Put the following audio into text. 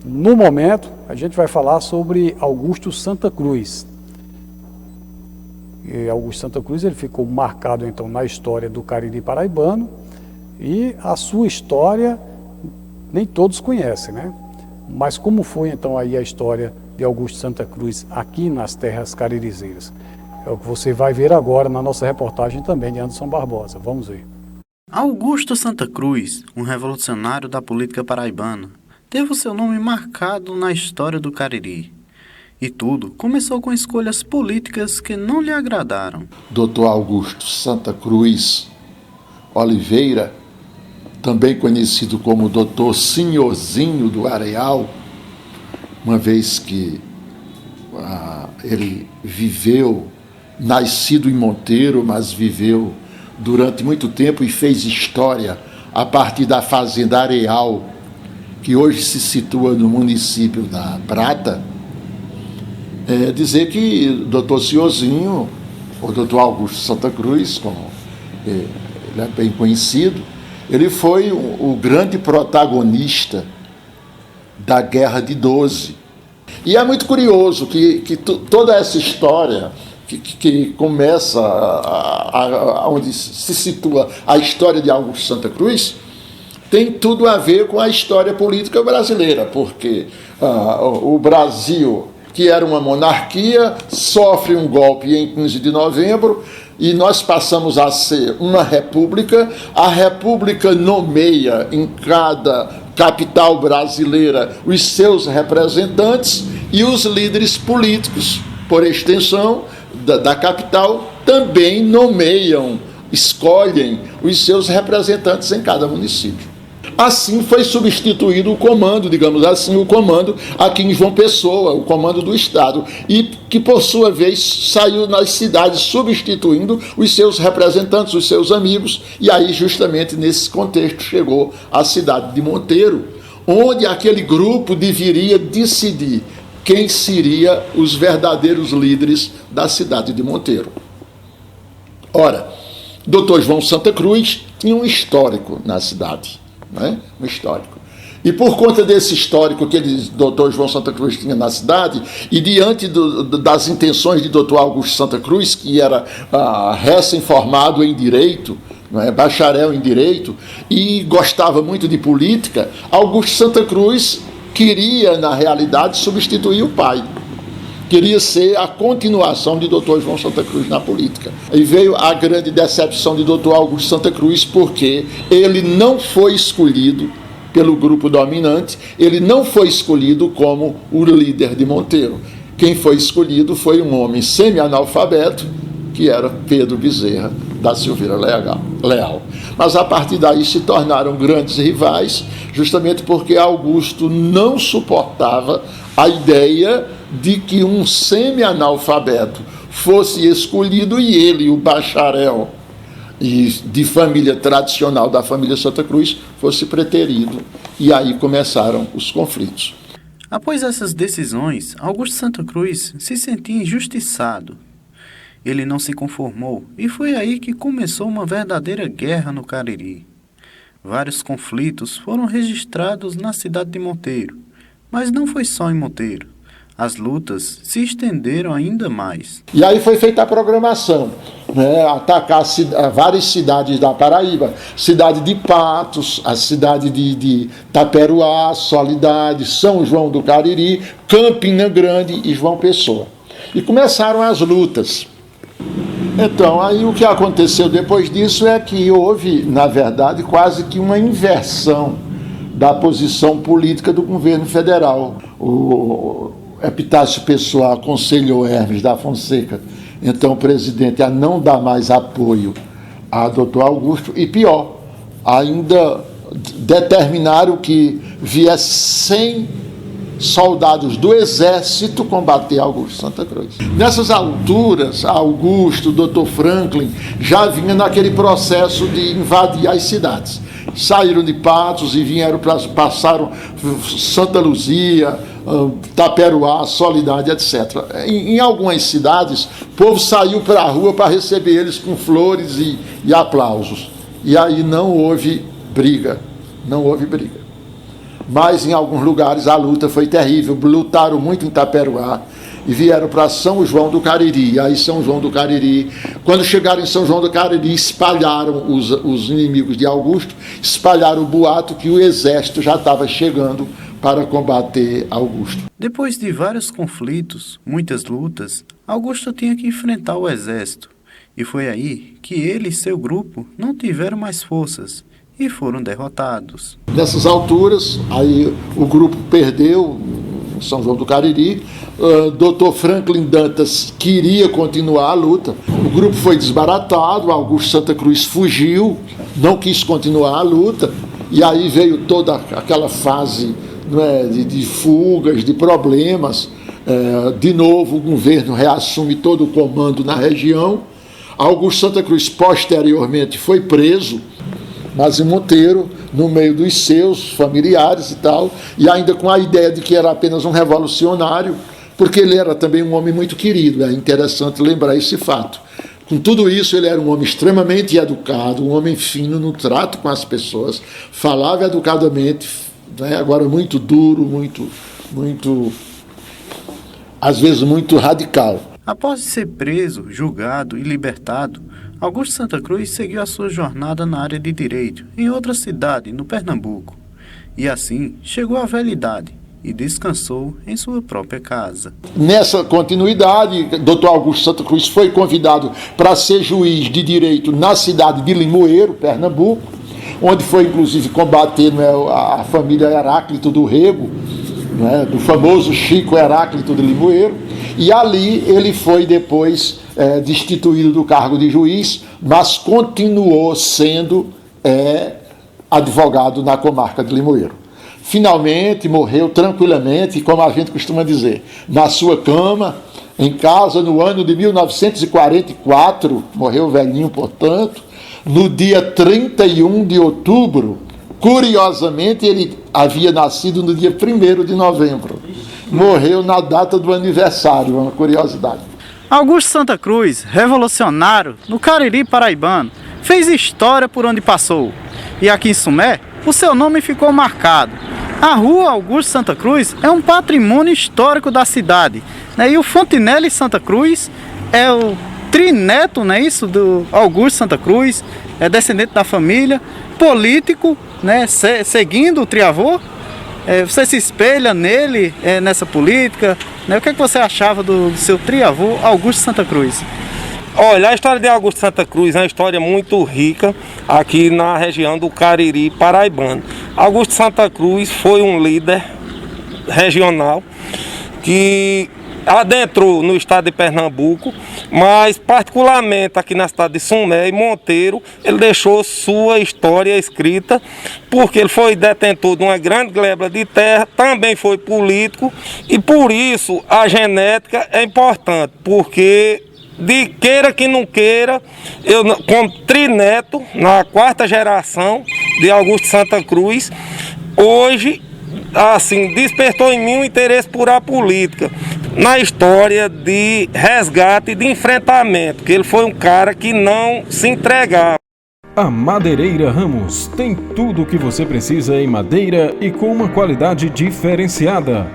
No momento, a gente vai falar sobre Augusto Santa Cruz. E Augusto Santa Cruz, ele ficou marcado então na história do Cariri paraibano, e a sua história nem todos conhecem, né? Mas como foi então aí a história de Augusto Santa Cruz aqui nas terras caririzeiras? É o que você vai ver agora na nossa reportagem também de Anderson Barbosa. Vamos ver. Augusto Santa Cruz, um revolucionário da política paraibana, teve o seu nome marcado na história do Cariri. E tudo começou com escolhas políticas que não lhe agradaram. Dr. Augusto Santa Cruz Oliveira, também conhecido como Dr. Senhorzinho do Areal, uma vez que ele viveu, nascido em Monteiro, mas viveu durante muito tempo e fez história a partir da fazenda Areal, que hoje se situa no município da Prata, dizer que Dr. Senhorzinho, ou Dr. Augusto Santa Cruz, como ele é bem conhecido, ele foi o grande protagonista da Guerra de 12. E é muito curioso que toda essa história que começa onde se situa a história de Augusto Santa Cruz tem tudo a ver com a história política brasileira, porque o Brasil, que era uma monarquia, sofre um golpe em 15 de novembro e nós passamos a ser uma república. A república nomeia em cada capital brasileira os seus representantes e os líderes políticos, por extensão da capital, também nomeiam, escolhem os seus representantes em cada município. Assim foi substituído o comando, digamos assim, o comando aqui em João Pessoa, o comando do Estado, e que por sua vez saiu nas cidades substituindo os seus representantes, os seus amigos, e aí justamente nesse contexto chegou a cidade de Monteiro, onde aquele grupo deveria decidir quem seriam os verdadeiros líderes da cidade de Monteiro. Ora, Dr. João Santa Cruz tinha um histórico na cidade, né? Um histórico. E por conta desse histórico que Dr. João Santa Cruz tinha na cidade, e diante das intenções de Dr. Augusto Santa Cruz, que era recém-formado em Direito, né, bacharel em Direito, e gostava muito de política, Augusto Santa Cruz queria, na realidade, substituir o pai. Queria ser a continuação de Dr. João Santa Cruz na política. E veio a grande decepção de Dr. Augusto Santa Cruz, porque ele não foi escolhido pelo grupo dominante, ele não foi escolhido como o líder de Monteiro. Quem foi escolhido foi um homem semi-analfabeto, que era Pedro Bezerra da Silveira Leal. Mas a partir daí se tornaram grandes rivais, justamente porque Augusto não suportava a ideia de que um semi-analfabeto fosse escolhido e ele, o bacharel e de família tradicional da família Santa Cruz, fosse preterido. E aí começaram os conflitos. Após essas decisões, Augusto Santa Cruz se sentia injustiçado. Ele não se conformou e foi aí que começou uma verdadeira guerra no Cariri. Vários conflitos foram registrados na cidade de Monteiro, mas não foi só em Monteiro. As lutas se estenderam ainda mais. E aí foi feita a programação, né? Atacar várias cidades da Paraíba, cidade de Patos, a cidade de Taperoá, Soledade, São João do Cariri, Campina Grande e João Pessoa. E começaram as lutas. Então, aí o que aconteceu depois disso é que houve, na verdade, quase que uma inversão da posição política do governo federal. O Epitácio Pessoa aconselhou Hermes da Fonseca, então o presidente, a não dar mais apoio a Dr. Augusto, e pior, ainda determinaram que viesse 100 soldados do Exército combater Augusto Santa Cruz. Nessas alturas, Augusto, Dr. Franklin, já vinha naquele processo de invadir as cidades. Saíram de Patos e passaram Santa Luzia, Taperoá, Soledade, etc. Em algumas cidades, o povo saiu para a rua para receber eles com flores e aplausos. E aí não houve briga, não houve briga. mas em alguns lugares a luta foi terrível. Lutaram muito em Taperoá e vieram para São João do Cariri. Aí São João do Cariri, quando chegaram em São João do Cariri, espalharam os inimigos de Augusto, espalharam o boato que o exército já estava chegando para combater Augusto. Depois de vários conflitos, muitas lutas, Augusto tinha que enfrentar o exército. E foi aí que ele e seu grupo não tiveram mais forças e foram derrotados. Nessas alturas, aí o grupo perdeu em São João do Cariri. Dr. Franklin Dantas queria continuar a luta. O grupo foi desbaratado, Augusto Santa Cruz fugiu, não quis continuar a luta. E aí veio toda aquela fase, não é, de fugas, de problemas. De novo, o governo reassume todo o comando na região. Augusto Santa Cruz, posteriormente, foi preso, mas em Monteiro, no meio dos seus familiares e tal, e ainda com a ideia de que era apenas um revolucionário, porque ele era também um homem muito querido. É interessante lembrar esse fato. Com tudo isso, ele era um homem extremamente educado, um homem fino no trato com as pessoas, falava educadamente, né? Agora muito duro, às vezes muito radical. Após ser preso, julgado e libertado, Augusto Santa Cruz seguiu a sua jornada na área de direito, em outra cidade, no Pernambuco. E assim chegou à velha idade e descansou em sua própria casa. Nessa continuidade, Dr. Augusto Santa Cruz foi convidado para ser juiz de direito na cidade de Limoeiro, Pernambuco, onde foi inclusive combater, né, a família Heráclito do Rego, né, do famoso Chico Heráclito de Limoeiro. E ali ele foi depois destituído do cargo de juiz, mas continuou sendo advogado na comarca de Limoeiro. Finalmente morreu tranquilamente, como a gente costuma dizer, na sua cama, em casa, no ano de 1944, morreu velhinho, portanto, no dia 31 de outubro. Curiosamente, ele havia nascido no dia 1º de novembro. Morreu na data do aniversário, uma curiosidade. Augusto Santa Cruz, revolucionário no Cariri paraibano, fez história por onde passou. E aqui em Sumé, o seu nome ficou marcado. A rua Augusto Santa Cruz é um patrimônio histórico da cidade, né? E o Fontinelli Santa Cruz é o trineto, não é isso, do Augusto Santa Cruz, é descendente da família, político, né? Seguindo o triavô. Você se espelha nele, nessa política, né? O que você achava do seu triavô Augusto Santa Cruz? Olha, a história de Augusto Santa Cruz é uma história muito rica aqui na região do Cariri paraibano. Augusto Santa Cruz foi um líder regional que adentrou no estado de Pernambuco, mas particularmente aqui na cidade de Sumé e Monteiro, ele deixou sua história escrita, porque ele foi detentor de uma grande gleba de terra, também foi político, e por isso a genética é importante, porque de queira que não queira, eu como trineto, na 4ª geração de Augusto Santa Cruz, hoje, assim, despertou em mim o interesse por a política, na história de resgate e de enfrentamento, que ele foi um cara que não se entregava. A Madeireira Ramos tem tudo o que você precisa em madeira e com uma qualidade diferenciada.